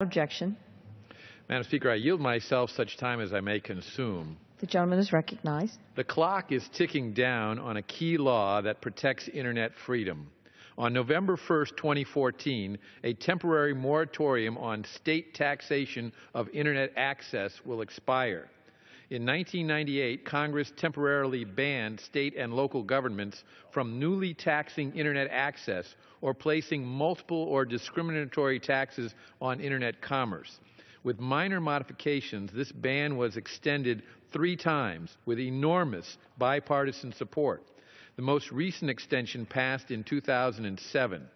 Objection. Madam Speaker, I yield myself such time as I may consume. The gentleman is recognized. The clock is ticking down on a key law that protects Internet freedom. On November 1st, 2014, a temporary moratorium on state taxation of Internet access will expire. In 1998, Congress temporarily banned state and local governments from newly taxing Internet access or placing multiple or discriminatory taxes on Internet commerce. With minor modifications, this ban was extended 3 times with enormous bipartisan support. The most recent extension passed in 2007.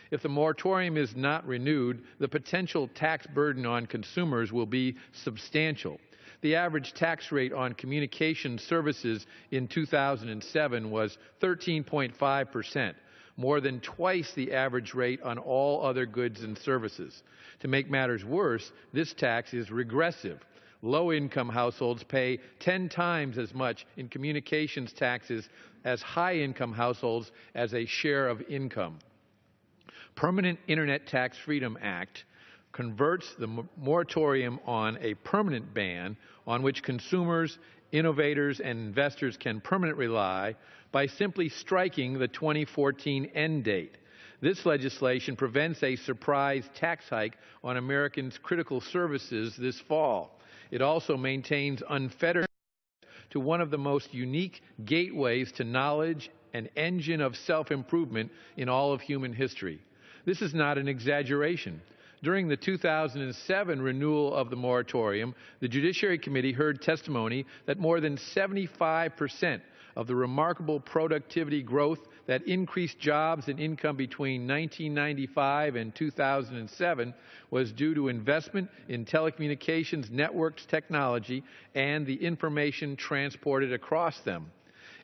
If the moratorium is not renewed, the potential tax burden on consumers will be substantial. The average tax rate on communication services in 2007 was 13.5%, more than twice the average rate on all other goods and services. To make matters worse, this tax is regressive. Low-income households pay 10 times as much in communications taxes as high-income households as a share of income. Permanent Internet Tax Freedom Act converts the moratorium on a permanent ban on which consumers, innovators, and investors can permanently rely by simply striking the 2014 end date. This legislation prevents a surprise tax hike on Americans' critical services this fall. It also maintains unfettered access to one of the most unique gateways to knowledge, an engine of self-improvement in all of human history. This is not an exaggeration. During the 2007 renewal of the moratorium, the Judiciary Committee heard testimony that more than 75% of the remarkable productivity growth that increased jobs and income between 1995 and 2007 was due to investment in telecommunications networks technology and the information transported across them.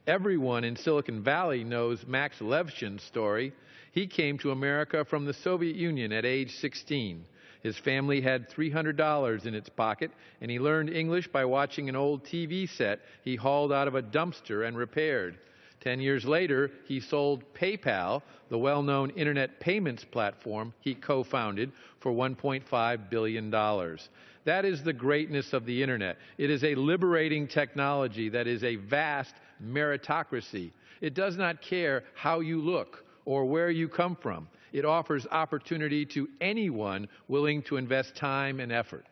Everyone in Silicon Valley knows Max Levchin's story. He came to America from the Soviet Union at age 16. His family had $300 in its pocket, and he learned English by watching an old TV set he hauled out of a dumpster and repaired. 10 years later, he sold PayPal, the well-known Internet payments platform he co-founded, for $1.5 billion. That is the greatness of the Internet. It is a liberating technology that is a vast meritocracy. It does not care how you look or where you come from. It offers opportunity to anyone willing to invest time and effort.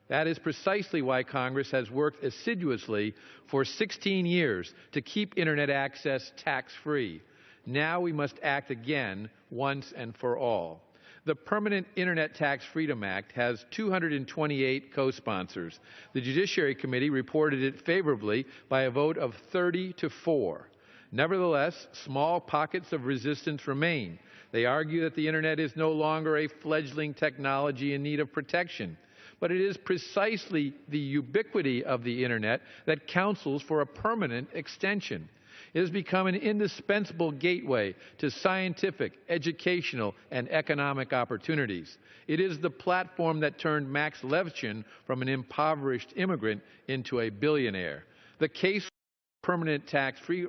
That is precisely why Congress has worked assiduously for 16 years to keep Internet access tax-free. Now we must act again, once and for all. The Permanent Internet Tax Freedom Act has 228 co-sponsors. The Judiciary Committee reported it favorably by a vote of 30 to 4. Nevertheless, small pockets of resistance remain. They argue that the Internet is no longer a fledgling technology in need of protection. But it is precisely the ubiquity of the Internet that counsels for a permanent extension. It has become an indispensable gateway to scientific, educational, and economic opportunities. It is the platform that turned Max Levchin from an impoverished immigrant into a billionaire. The case for permanent tax-free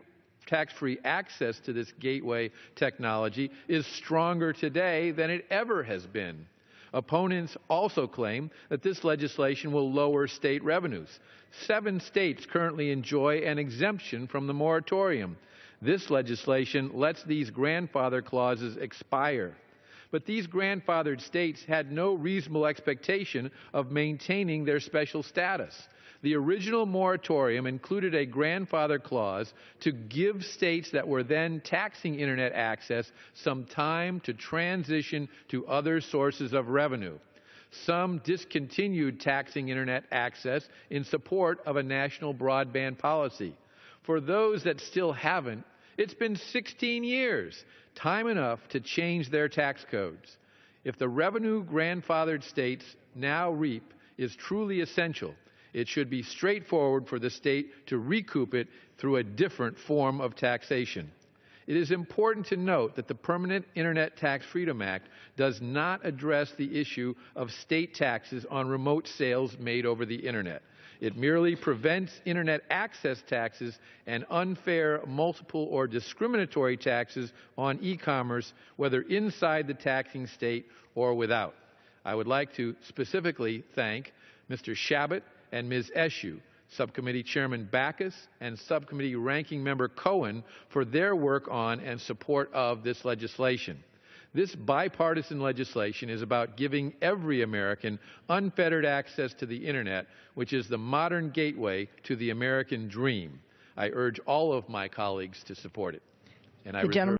access to this gateway technology is stronger today than it ever has been. Opponents also claim that this legislation will lower state revenues. 7 states currently enjoy an exemption from the moratorium. This legislation lets these grandfather clauses expire. But these grandfathered states had no reasonable expectation of maintaining their special status. The original moratorium included a grandfather clause to give states that were then taxing Internet access some time to transition to other sources of revenue. Some discontinued taxing Internet access in support of a national broadband policy. For those that still haven't, it's been 16 years, time enough to change their tax codes. If the revenue grandfathered states now reap is truly essential, it should be straightforward for the state to recoup it through a different form of taxation. It is important to note that the Permanent Internet Tax Freedom Act does not address the issue of state taxes on remote sales made over the Internet. It merely prevents Internet access taxes and unfair, multiple, or discriminatory taxes on e-commerce, whether inside the taxing state or without. I would like to specifically thank Mr. Shabbat and Ms. Eshoo, Subcommittee Chairman Backus, and Subcommittee Ranking Member Cohen for their work on and support of this legislation. This bipartisan legislation is about giving every American unfettered access to the Internet, which is the modern gateway to the American dream. I urge all of my colleagues to support it. And I reserve